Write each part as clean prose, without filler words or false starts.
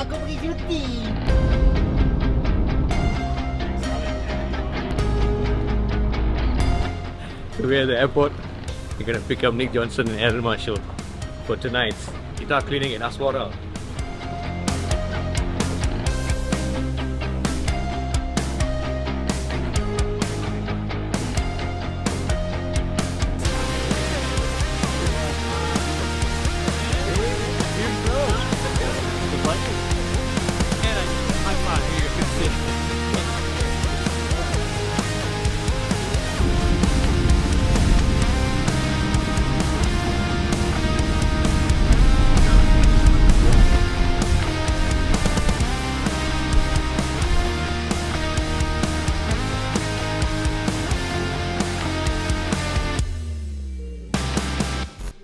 aku pergi syuting. So we're at the airport. We're gonna pick up Nick Johnston and Aaron Marshall for tonight's guitar cleaning in Aswara.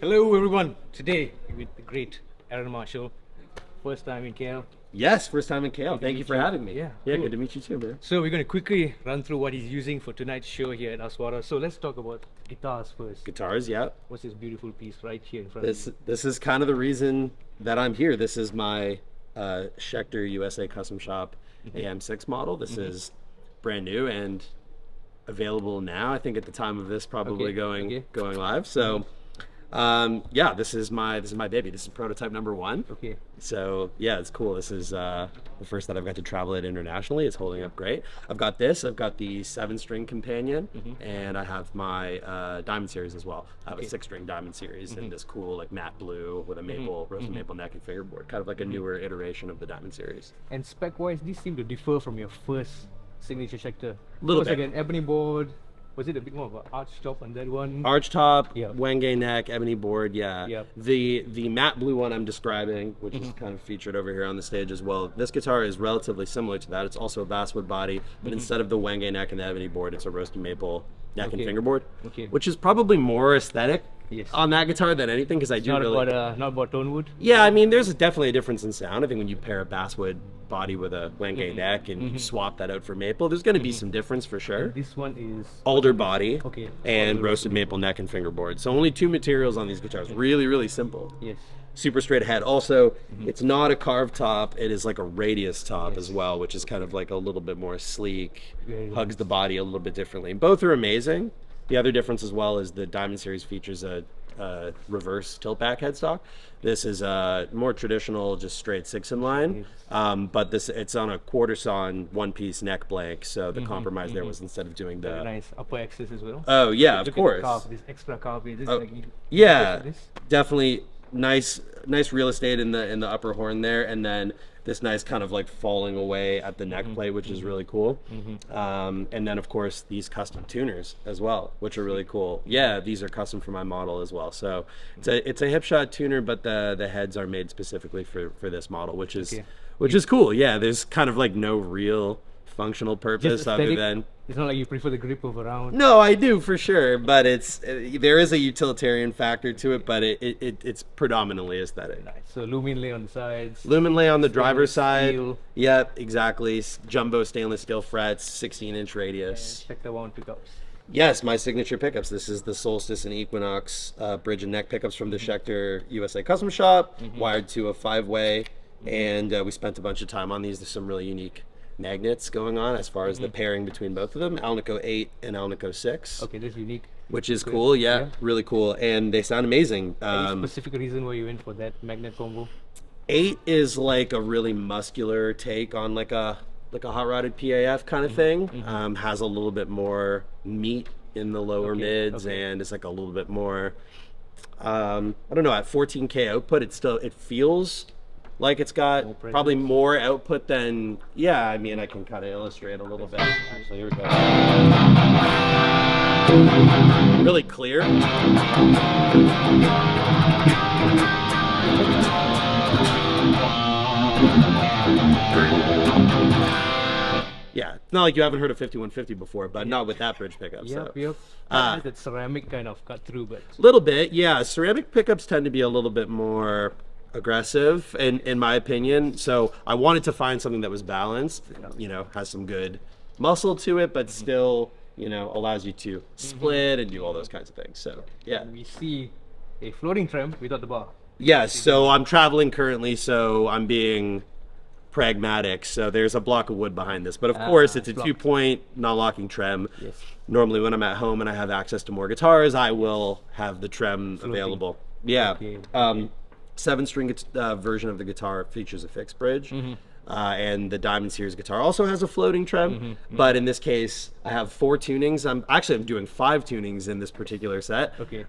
Hello everyone, today with the great Aaron Marshall, first time in KL. Yes, first time in KL. Thank you for having me. Yeah, cool. cool. Good to meet you too, man. So we're going to quickly run through what he's using for tonight's show here at Aswara. So let's talk about guitars first. Guitars, yeah. What's this beautiful piece right here in front of you? This is kind of the reason that I'm here. This is my Schecter USA Custom Shop AM6 model. This is brand new and available now. I think at the time of this probably going live. So yeah, this is my baby. This is prototype number 1. Okay. So yeah, it's cool. This is the first that I've got to travel it internationally. It's holding up great. I've got this. I've got the 7-string companion, and I have my Diamond series as well. I have a 6-string Diamond series in this cool like matte blue with a maple roasted maple neck and fingerboard, kind of like a newer iteration of the Diamond series. And spec-wise, these seem to differ from your first signature Schecter. Little It was bit. like an ebony board. Was it a bit more of an arch top on that one? Arch top, Yeah. Wenge neck, ebony board, yeah. Yep. The matte blue one I'm describing, which is kind of featured over here on the stage as well. This guitar is relatively similar to that. It's also a basswood body, but instead of the Wenge neck and the ebony board, it's a roasted maple neck and fingerboard, which is probably more aesthetic on that guitar than anything, because I do Not really... about not about tone wood. Yeah, I mean, there's definitely a difference in sound. I think when you pair a basswood body with a Wenge neck and you swap that out for maple, there's going to be some difference for sure. This one is Alder body Okay. and Alder roasted maple neck and fingerboard. So only 2 materials on these guitars. Really, really simple. yes. Super straight ahead. Also, it's not a carved top. It is like a radius top as well, which is kind of like a little bit more sleek, Very hugs the body a little bit differently. Both are amazing. The other difference as well is the Diamond series features a reverse tilt back headstock. This is a more traditional, just straight 6-in-line, but it's on a quarter sawn 1-piece neck blank. So the compromise there was, instead of doing Very the nice upper axis as well. oh yeah, Look of at course, the carve, this extra carve. This is like yeah, this. definitely nice real estate in the upper horn there, and then this nice kind of like falling away at the neck plate, which is really cool. And then of course these custom tuners as well, which are really cool. Yeah, these are custom for my model as well. So it's a hip shot tuner, but the heads are made specifically for this model, which is cool. Yeah, there's kind of like no real functional purpose other aesthetic. than... It's not like you prefer the grip of a round. No, I do for sure, but there is a utilitarian factor to it, but it's predominantly aesthetic. Nice. So lumen lay on the sides. Lumen lay on the driver's side. steel. Yep, exactly. Jumbo stainless steel frets, 16-inch radius. Schecter wound pickups. Yes, my signature pickups. This is the Solstice and Equinox bridge and neck pickups from the Schecter USA Custom Shop, wired to a 5-way, and we spent a bunch of time on these. There's some really unique magnets going on as far as the pairing between both of them, Alnico 8 and Alnico 6. Okay, that's unique. Which is cool, yeah, really cool, and they sound amazing. Any specific reason why you went for that magnet combo? 8 is like a really muscular take on like a hot rodded PAF kind of thing. Has a little bit more meat in the lower mids, and it's like a little bit more. I don't know. At 14K output, it feels like it's got probably more output than, yeah, I mean, I can kind of illustrate a little bit. Actually, here we go. Really clear. Yeah, it's not like you haven't heard of 5150 before, but not with that bridge pickup. Yep, so. yep. That ceramic kind of cut through, but... Little bit, yeah. Ceramic pickups tend to be a little bit more aggressive in my opinion, so I wanted to find something that was balanced, you know, has some good muscle to it, but still, you know, allows you to split and do all those kinds of things. So yeah, we see a floating trem without the bar. yes. So I'm traveling currently, so I'm being pragmatic. So there's a block of wood behind this, but of course it's a block. 2-point non-locking trem. Yes. Normally when I'm at home and I have access to more guitars, I will have the trem available. Yeah. Okay. 7-string version of the guitar features a fixed bridge. And the Diamond Series guitar also has a floating trem, but in this case, I have 4 tunings. I'm doing 5 tunings in this particular set. Okay.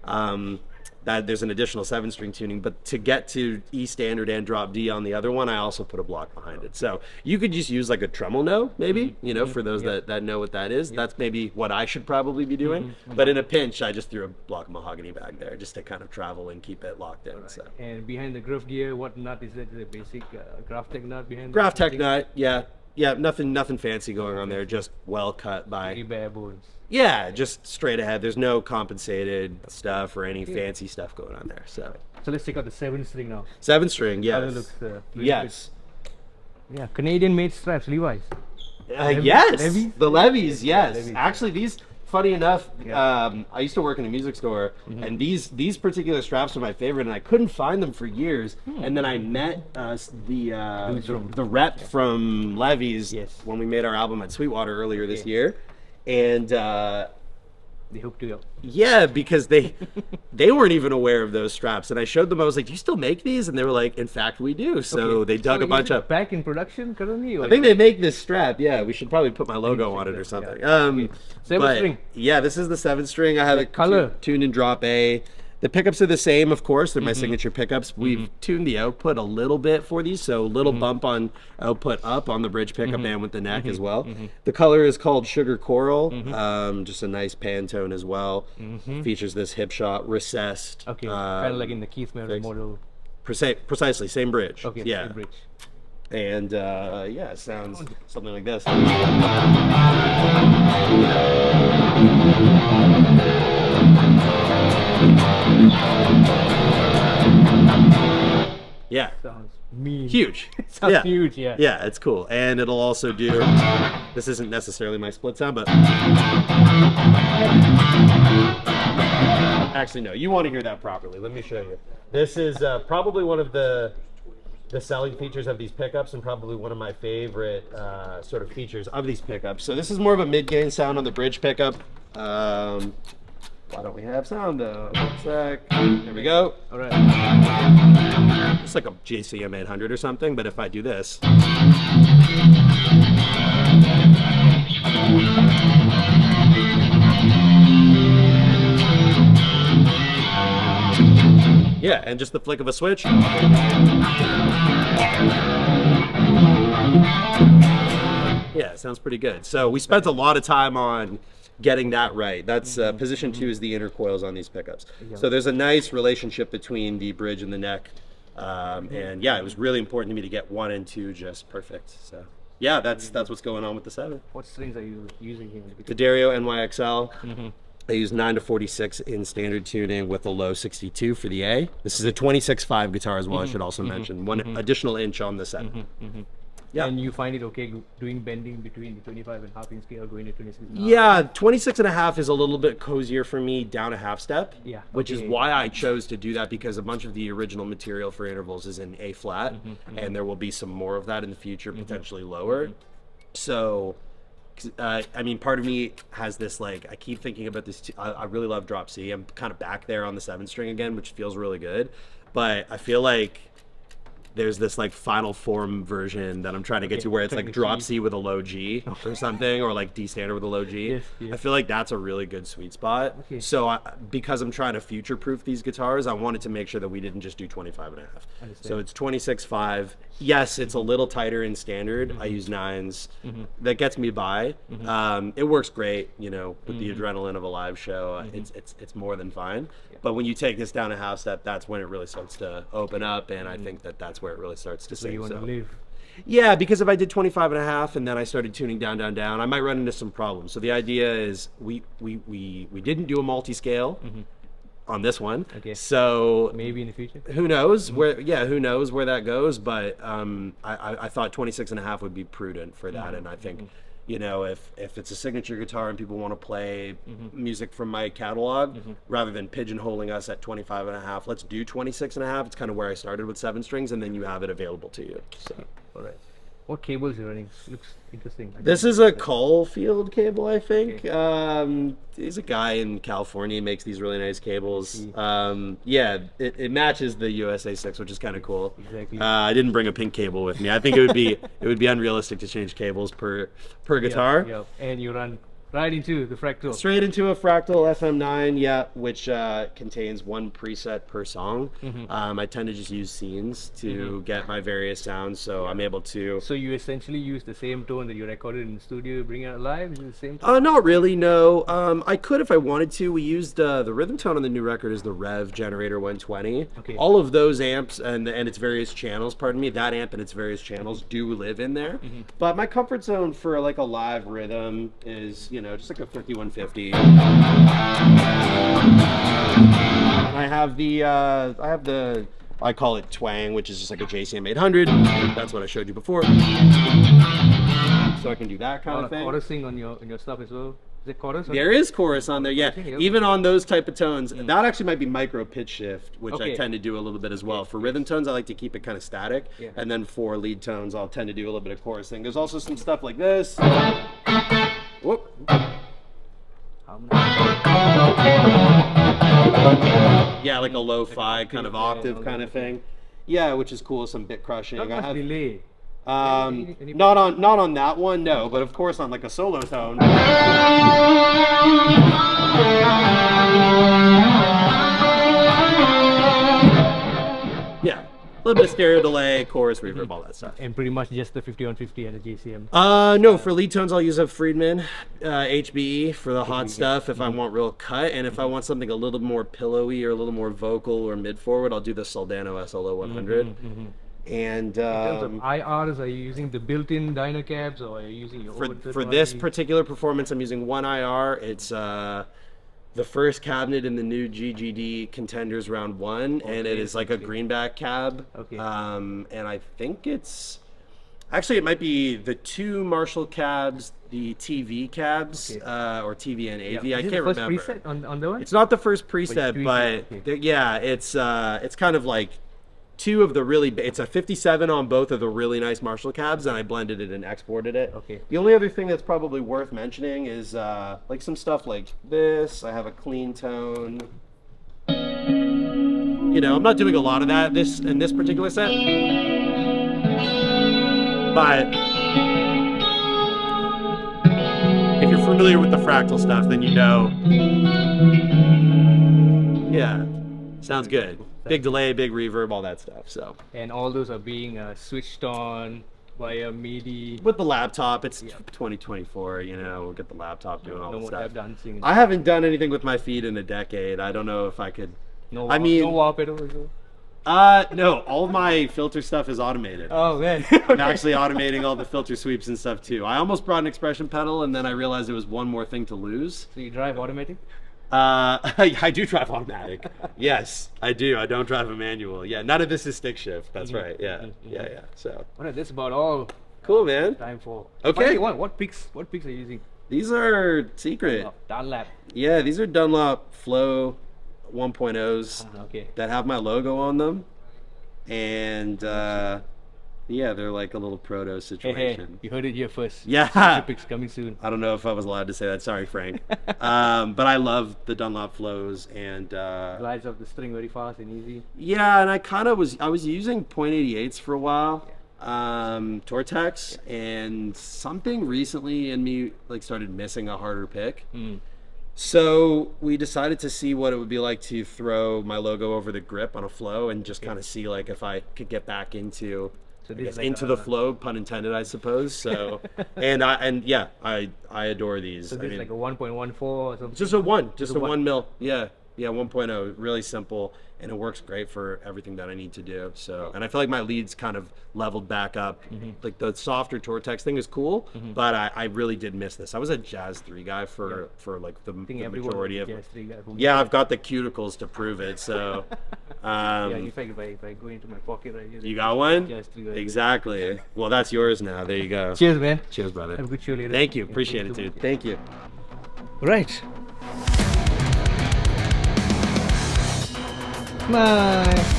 That there's an additional 7-string tuning, but to get to E standard and drop D on the other one, I also put a block behind it. So you could just use like a tremolo, maybe, you know, for those that know what that is. That's maybe what I should probably be doing. But in a pinch, I just threw a block of mahogany back there just to kind of travel and keep it locked in. So. And behind the groove gear, what nut is that? The basic Graphtec nut behind? Graphtec nut, yeah. Yeah, nothing fancy going on there, just well cut by. Very bare bones. Yeah, just straight ahead. There's no compensated stuff or any fancy stuff going on there. So let's check out the 7-string now. 7-string, yes. How it looks, Yes. Yeah, Canadian-made straps, Levi's. Yes, Levi's? the Levi's, yes. Levi's. Actually, these, funny enough, I used to work in a music store, and these particular straps are my favorite, and I couldn't find them for years. And then I met the rep from Levi's when we made our album at Sweetwater earlier this year, and They hooked you up. yeah, because they weren't even aware of those straps, and I showed them. I was like, "Do you still make these?" And they were like, "In fact, we do." So they dug a bunch up. Back in production currently? Or I think they make this strap. Yeah, we should probably put my logo on it or something. Yeah. 7-string. Yeah, this is the 7-string. I have it color. tuned in drop A. The pickups are the same, of course. They're my signature pickups. We've tuned the output a little bit for these, so a little bump on output up on the bridge pickup and with the neck as well. The color is called Sugar Coral. Just a nice Pantone as well. Features this hip shot, recessed. Okay, kind of like in the Keith Merrill model. Precisely, same bridge. Okay, yeah. same bridge. And yeah, it sounds something like this. Yeah. Sounds mean. Huge. Sounds huge, yeah. Yeah, it's cool. And it'll also do, this isn't necessarily my split sound, but actually no, you want to hear that properly. Let me show you. This is probably one of the selling features of these pickups, and probably one of my favorite sort of features of these pickups. So this is more of a mid-gain sound on the bridge pickup. Why don't we have sound though? 1 sec. There we go. All right. It's like a JCM 800 or something, but if I do this. Yeah, and just the flick of a switch. Yeah, it sounds pretty good. So we spent a lot of time on getting that right. That's position 2 is the inner coils on these pickups. So there's a nice relationship between the bridge and the neck. And yeah, it was really important to me to get 1 and 2 just perfect. So yeah, that's what's going on with the 7. What strings are you using here? The Dario NYXL. I use 9 to 46 in standard tuning with a low 62 for the A. This is a 26.5 guitar as well, I should also mention. 1 additional inch on the 7. Yeah. And you find it okay doing bending between the 25.5 inch scale going to 26.5? Yeah, 26.5 is a little bit cozier for me down a half step. Yeah. Which is why I chose to do that, because a bunch of the original material for intervals is in A flat, and there will be some more of that in the future, potentially lower. So, I mean, part of me has this, like, I keep thinking about this. I really love drop C. I'm kind of back there on the 7-string again, which feels really good. But I feel like there's this like final form version that I'm trying to get to where it's like drop C with a low G or something, or like D standard with a low G. Yes, yes. I feel like that's a really good sweet spot. Okay. So because I'm trying to future proof these guitars, I wanted to make sure that we didn't just do 25.5. So it's 26.5. Yes, it's a little tighter in standard. I use 9s. That gets me by. It works great, you know, with the adrenaline of a live show. It's more than fine. But when you take this down a half step, that's when it really starts to open up, and I think that that's where it really starts to sing. You want to live. Yeah, because if I did 25.5 and then I started tuning down, I might run into some problems. So the idea is we didn't do a multi-scale on this one. Okay. So maybe in the future. who knows where? Yeah, who knows where that goes? But I thought 26.5 would be prudent for that, and I think. You know, if it's a signature guitar and people want to play music from my catalog, rather than pigeonholing us at 25.5, let's do 26.5. It's kind of where I started with 7 strings, and then you have it available to you. So, All right. What cables you're running? Looks interesting. This is a Caulfield cable, I think. He's a guy in California. He makes these really nice cables. Yeah, it matches the USA 6, which is kind of cool. Exactly. I didn't bring a pink cable with me. I think it would be unrealistic to change cables per guitar. Yeah. And you run right into the fractal. Straight into a Fractal FM9, yeah, which contains one preset per song. I tend to just use scenes to get my various sounds, so I'm able to. So you essentially use the same tone that you recorded in the studio, bring it live? Is it the same tone? Not really, no. I could if I wanted to. We used the rhythm tone on the new record is the Rev Generator 120. Okay. All of those amps and its various channels, pardon me, that amp and its various channels do live in there. But my comfort zone for like a live rhythm is, just like a 5150. And I have I call it twang, which is just like a JCM 800. That's what I showed you before. So I can do that kind of thing. Chorusing on your stuff as well. Is it chorus? There is chorus on there, yeah. Even on those type of tones. That actually might be micro pitch shift, which I tend to do a little bit as well. For rhythm tones, I like to keep it kind of static. And then for lead tones, I'll tend to do a little bit of chorusing. There's also some stuff like this. Whoop. Yeah, like a lo-fi kind of octave kind of thing. Yeah, which is cool. Some bit crushing. Not much delay. Not on that one, no. But of course, on like a solo tone. Yeah, a little bit of stereo delay, chorus, reverb, all that stuff. And pretty much just the 5150 and the JCM. No, for lead tones I'll use a Friedman HBE for the hot stuff if I want real cut, and if I want something a little more pillowy or a little more vocal or mid forward, I'll do the Soldano SLO 100. And in terms of IRs, are you using the built-in dyno cabs or are you using your own? For this particular performance, I'm using one IR. It's the first cabinet in the new GGD Contenders Round 1, and it is like a greenback cab. And I think it might be the two Marshall cabs, the TV cabs, or TV and AV. I can't remember. Is it the first preset on the one? It's not the first preset, but yeah, it's kind of like two of the really, it's a 57 on both of the really nice Marshall cabs, and I blended it and exported it. The only other thing that's probably worth mentioning is like some stuff like this. I have a clean tone. I'm not doing a lot of that in this particular set, but if you're familiar with the Fractal stuff, then yeah, sounds good. Big delay, big reverb, all that stuff. So. And all those are being switched on via MIDI. With the laptop, it's 2024. We'll get the laptop doing all the stuff. Dancing. I haven't done anything with my feet in a decade. I don't know if I could. No wah pedals. No, all my filter stuff is automated. Oh man. I'm actually automating all the filter sweeps and stuff too. I almost brought an expression pedal, and then I realized there was one more thing to lose. So you drive automatic? I do drive automatic. Yes, I do. I don't drive a manual. Yeah, none of this is stick shift. That's right. Yeah. So. Alright, that's about all. Cool, man. Time for. Okay. What picks are you using? These are secret. Dunlop. Yeah, these are Dunlop Flow 1.0s that have my logo on them, and yeah, they're like a little proto situation. Hey, you heard it here first. Yeah. Picks coming soon. I don't know if I was allowed to say that. Sorry, Frank. But I love the Dunlop Flows and glides up the string very fast and easy. Yeah, and I was using .88s for a while. Tortex, and something recently in me like started missing a harder pick. So we decided to see what it would be like to throw my logo over the grip on a flow and just kind of see like if I could get back into the flow, pun intended, I suppose. So and I adore these. So this is like a 1.14 or something. Just a 1 mil. Yeah, 1.0, really simple, and it works great for everything that I need to do. So, and I feel like my leads kind of leveled back up. Like the softer Tortex thing is cool, but I really did miss this. I was a Jazz 3 guy for like the majority of it. Yeah, I've got the cuticles to prove it. So, in fact, if I go into my pocket right here, you got one? Exactly. Well, that's yours now. There you go. Cheers, man. Cheers, brother. Have a good show later. Thank you. Appreciate it, dude. Thank you. Right. Bye.